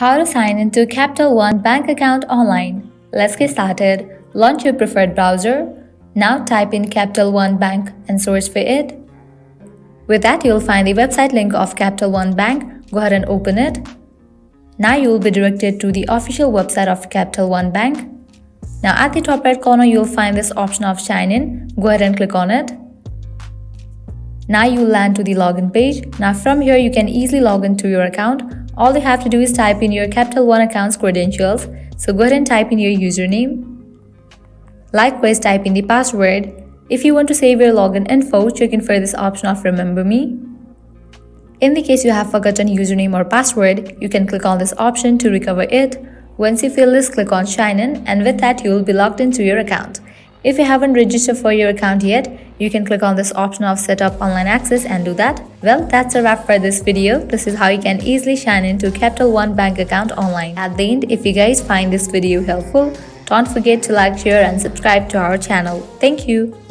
How to sign into Capital One bank account online. Let's get started. Launch your preferred browser. Now type in Capital One Bank and search for it. With that, you'll find the website link of Capital One Bank. Go ahead and open it. Now you will be directed to the official website of Capital One Bank. Now at the top right corner, you'll find this option of sign in. Go ahead and click on it. Now you'll land to the login page. Now from here, you can easily log into your account. All you have to do is type in your Capital One account's credentials. So go ahead and type in your username. Likewise, type in the password. If you want to save your login info, check in for this option of Remember Me. In the case you have forgotten username or password, you can click on this option to recover it. Once you fill this, click on Sign In, and with that you will be logged into your account. If you haven't registered for your account yet, you can click on this option of Set up online access and do that. Well, that's a wrap for this video. This is how you can easily sign into Capital One bank account online. At the end, if you guys find this video helpful, don't forget to like, share and subscribe to our channel. Thank you.